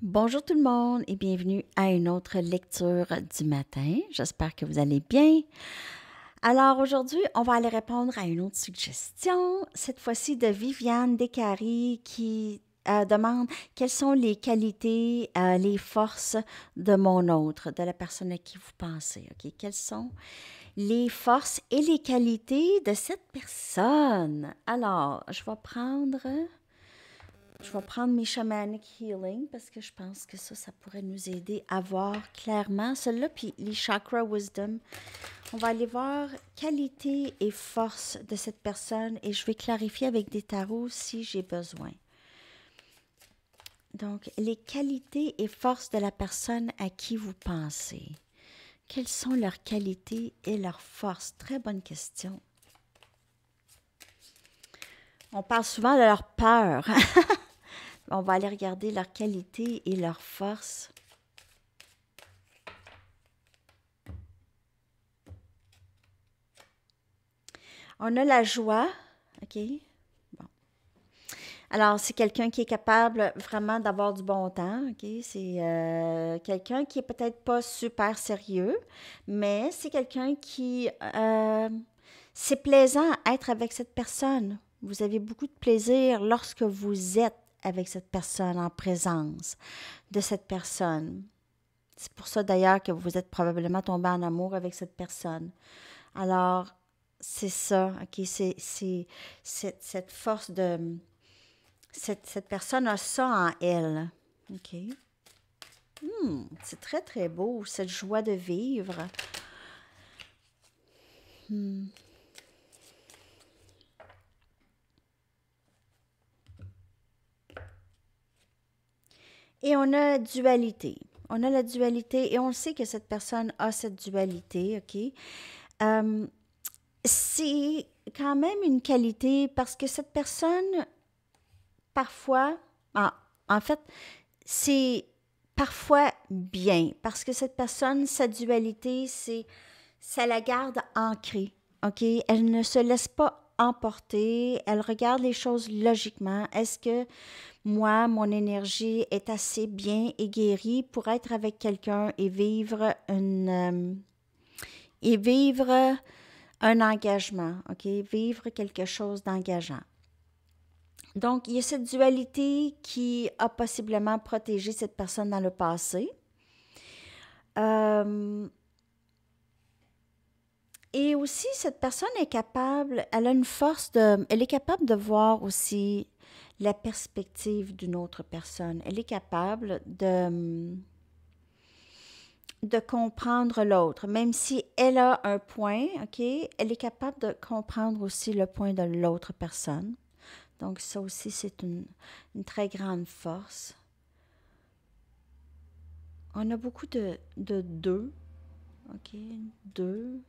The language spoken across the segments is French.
Bonjour tout le monde et bienvenue à une autre lecture du matin. J'espère que vous allez bien. Alors aujourd'hui, on va aller répondre à une autre suggestion, cette fois-ci de Viviane Descaries qui demande quelles sont les qualités, les forces de mon autre, de la personne à qui vous pensez. OK? Quelles sont les forces et les qualités de cette personne? Alors, je vais prendre mes shamanic healing parce que je pense que ça pourrait nous aider à voir clairement cela. Puis les chakra wisdom, on va aller voir qualité et force de cette personne et je vais clarifier avec des tarots si j'ai besoin. Donc, les qualités et forces de la personne à qui vous pensez. Quelles sont leurs qualités et leurs forces? Très bonne question. On parle souvent de leur peur. On va aller regarder leurs qualités et leurs forces. On a la joie, OK? Bon. Alors, c'est quelqu'un qui est capable vraiment d'avoir du bon temps, OK? C'est quelqu'un qui est peut-être pas super sérieux, mais c'est quelqu'un qui... c'est plaisant à être avec cette personne. Vous avez beaucoup de plaisir lorsque vous êtes avec cette personne, en présence de cette personne. C'est pour ça d'ailleurs que vous êtes probablement tombé en amour avec cette personne. Alors, c'est ça, OK? C'est cette force de... Cette personne a ça en elle. OK? C'est très, très beau, cette joie de vivre. Et on a dualité. On a la dualité et on sait que cette personne a cette dualité, OK? Euh, c'est quand même une qualité parce que cette personne, parfois, en fait, c'est parfois bien parce que cette personne, sa dualité, ça la garde ancrée, OK? Elle ne se laisse pas emporter, elle regarde les choses logiquement. Est-ce que moi, mon énergie est assez bien et guérie pour être avec quelqu'un et vivre un engagement, OK? Vivre quelque chose d'engageant. Donc, il y a cette dualité qui a possiblement protégé cette personne dans le passé. Et aussi, cette personne est capable, elle a une force elle est capable de voir aussi la perspective d'une autre personne. Elle est capable de comprendre l'autre, même si elle a un point, OK, elle est capable de comprendre aussi le point de l'autre personne. Donc, ça aussi, c'est une très grande force. On a beaucoup de deux. OK, deux.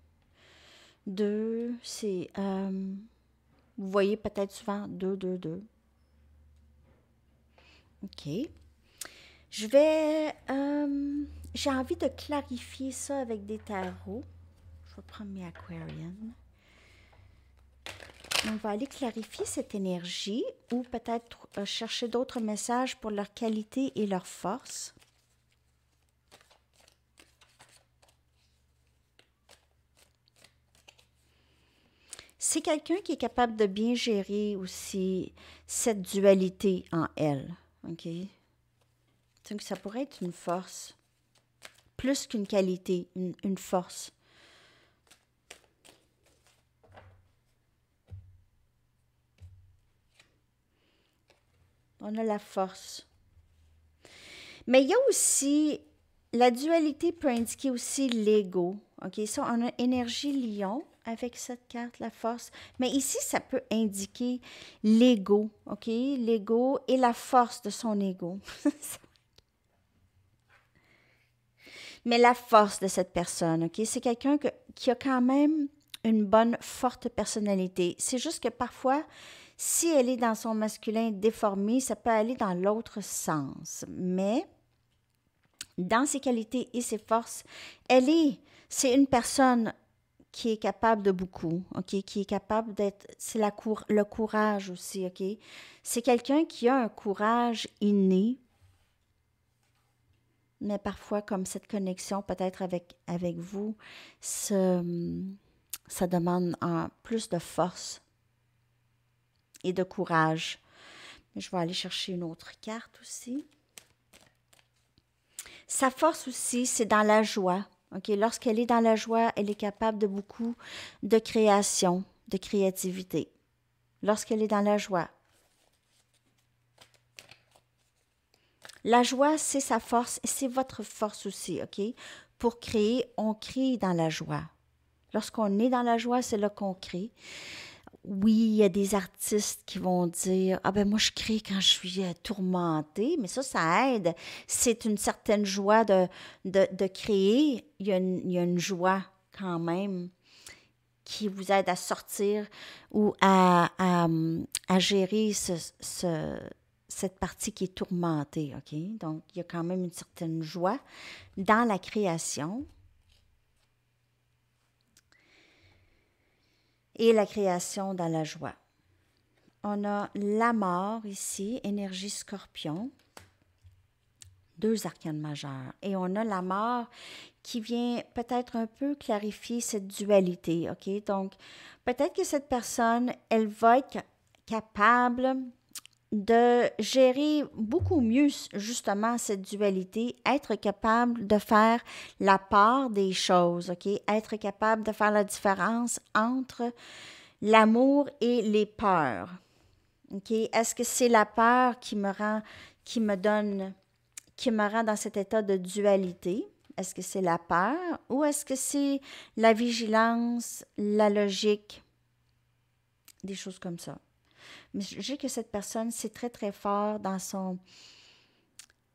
Deux, c'est... vous voyez peut-être souvent deux, deux, deux. OK. Je vais... j'ai envie de clarifier ça avec des tarots. Je vais prendre mes Aquarian. On va aller clarifier cette énergie ou peut-être chercher d'autres messages pour leur qualité et leur force. C'est quelqu'un qui est capable de bien gérer aussi cette dualité en elle. OK? Donc, ça pourrait être une force. Plus qu'une qualité, une force. On a la force. Mais il y a aussi, la dualité peut indiquer aussi l'ego. OK? Ça, on a énergie lion avec cette carte, la force. Mais ici, ça peut indiquer l'ego. OK? L'ego et la force de son ego. Mais la force de cette personne, OK? C'est quelqu'un qui a quand même une bonne, forte personnalité. C'est juste que parfois, si elle est dans son masculin déformé, ça peut aller dans l'autre sens. Mais dans ses qualités et ses forces, c'est une personne qui est capable de beaucoup, OK? Qui est capable d'être, c'est le courage aussi, OK? C'est quelqu'un qui a un courage inné, mais parfois, comme cette connexion peut-être avec vous, ça demande plus de force et de courage. Je vais aller chercher une autre carte aussi. Sa force aussi, c'est dans la joie. Okay? Lorsqu'elle est dans la joie, elle est capable de beaucoup de création, de créativité. Lorsqu'elle est dans la joie. La joie, c'est sa force et c'est votre force aussi, OK? Pour créer, on crée dans la joie. Lorsqu'on est dans la joie, c'est là qu'on crée. Oui, il y a des artistes qui vont dire « Ah ben moi, je crée quand je suis tourmentée », mais ça aide. C'est une certaine joie de créer. Il y a une joie quand même qui vous aide à sortir ou à gérer cette partie qui est tourmentée, OK? Donc, il y a quand même une certaine joie dans la création. Et la création dans la joie. On a la mort ici, énergie scorpion, 2 arcanes majeures. Et on a la mort qui vient peut-être un peu clarifier cette dualité, OK? Donc, peut-être que cette personne, elle va être capable de gérer beaucoup mieux justement cette dualité, être capable de faire la part des choses, OK? Être capable de faire la différence entre l'amour et les peurs. OK? Est-ce que c'est la peur qui me rend dans cet état de dualité? Est-ce que c'est la peur ou est-ce que c'est la vigilance, la logique, des choses comme ça? Mais je sais que cette personne, c'est très, très fort dans son...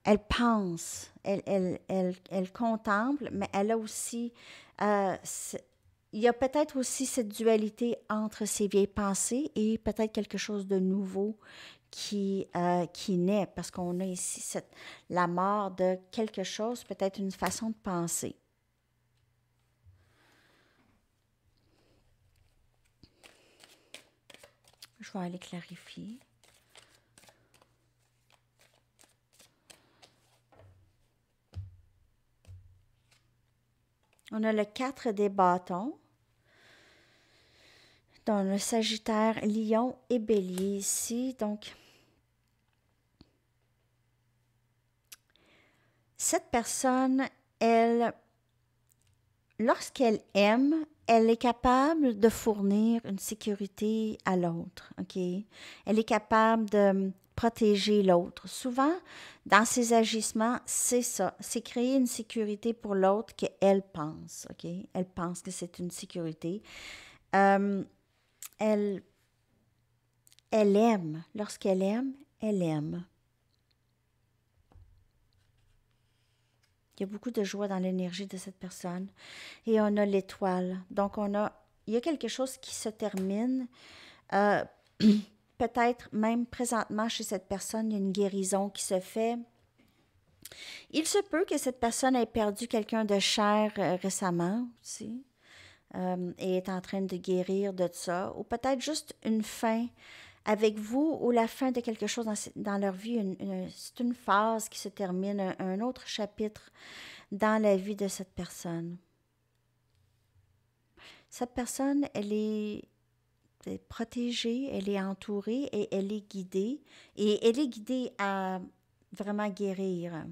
Elle pense, elle contemple, mais elle a aussi... il y a peut-être aussi cette dualité entre ses vieilles pensées et peut-être quelque chose de nouveau qui naît, parce qu'on a ici la mort de quelque chose, peut-être une façon de penser. Je vais aller clarifier. On a le 4 des bâtons. Dans le Sagittaire, Lion et Bélier ici. Donc, cette personne, lorsqu'elle aime, elle est capable de fournir une sécurité à l'autre, OK? Elle est capable de protéger l'autre. Souvent, dans ses agissements, c'est ça. C'est créer une sécurité pour l'autre qu'elle pense, OK? Elle pense que c'est une sécurité. Elle aime. Lorsqu'elle aime, elle aime. Il y a beaucoup de joie dans l'énergie de cette personne. Et on a l'étoile. Donc, il y a quelque chose qui se termine. Peut-être même présentement chez cette personne, il y a une guérison qui se fait. Il se peut que cette personne ait perdu quelqu'un de cher récemment aussi. Et est en train de guérir de ça. Ou peut-être juste une fin avec vous ou la fin de quelque chose dans leur vie. C'est une phase qui se termine, un autre chapitre dans la vie de cette personne. Cette personne, elle est protégée, elle est entourée et elle est guidée. Et elle est guidée à vraiment guérir.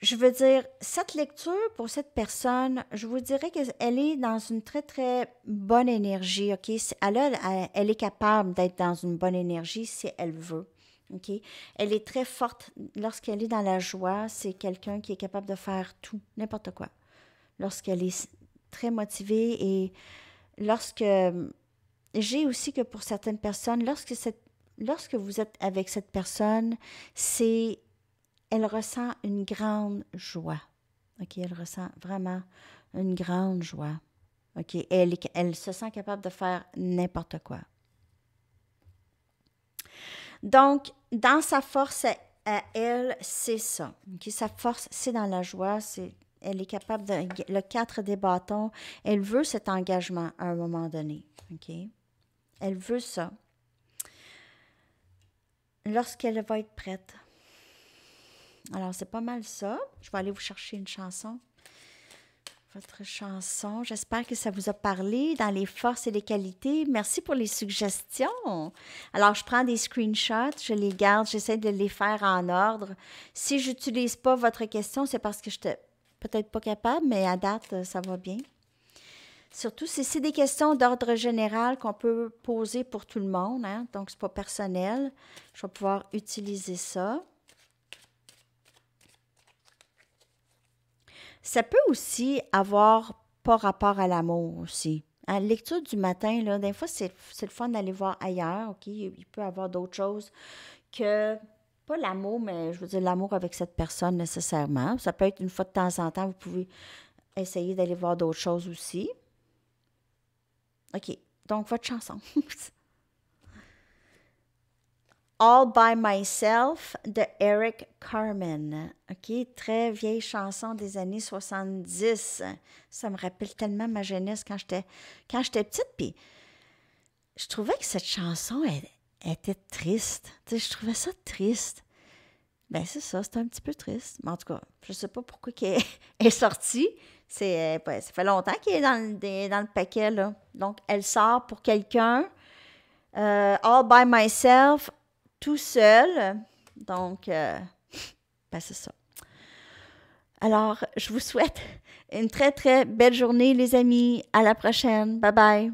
Je veux dire, cette lecture pour cette personne, je vous dirais qu'elle est dans une très, très bonne énergie, OK? Elle est capable d'être dans une bonne énergie si elle veut, OK? Elle est très forte. Lorsqu'elle est dans la joie, c'est quelqu'un qui est capable de faire tout, n'importe quoi. Lorsqu'elle est très motivée et j'ai aussi que pour certaines personnes, lorsque vous êtes avec cette personne, elle ressent une grande joie. OK, elle ressent vraiment une grande joie. OK, elle se sent capable de faire n'importe quoi. Donc, dans sa force à elle, c'est ça. OK, sa force, c'est dans la joie, elle est capable le 4 des bâtons, elle veut cet engagement à un moment donné. OK? Elle veut ça. Lorsqu'elle va être prête. Alors, c'est pas mal ça. Je vais aller vous chercher une chanson. Votre chanson. J'espère que ça vous a parlé dans les forces et les qualités. Merci pour les suggestions. Alors, je prends des screenshots, je les garde, j'essaie de les faire en ordre. Si je n'utilise pas votre question, c'est parce que je n'étais peut-être pas capable, mais à date, ça va bien. Surtout si c'est des questions d'ordre général qu'on peut poser pour tout le monde, hein, donc c'est pas personnel. Je vais pouvoir utiliser ça. Ça peut aussi avoir pas rapport à l'amour aussi. Hein, lecture du matin, là, des fois, c'est le fun d'aller voir ailleurs, OK? Il peut y avoir d'autres choses que, pas l'amour, mais je veux dire l'amour avec cette personne nécessairement. Ça peut être une fois de temps en temps, vous pouvez essayer d'aller voir d'autres choses aussi. OK, donc votre chanson. All by Myself de Eric Carmen. OK, très vieille chanson des années 70. Ça me rappelle tellement ma jeunesse quand j'étais petite. Puis je trouvais que cette chanson elle était triste. Tu sais, je trouvais ça triste. Ben c'est ça, c'était un petit peu triste. Mais en tout cas, je sais pas pourquoi qu'elle est sortie. Ça fait longtemps qu'elle est dans le paquet, là. Donc, elle sort pour quelqu'un. All by myself, tout seul. Donc, ben c'est ça. Alors, je vous souhaite une très, très belle journée, les amis. À la prochaine. Bye bye.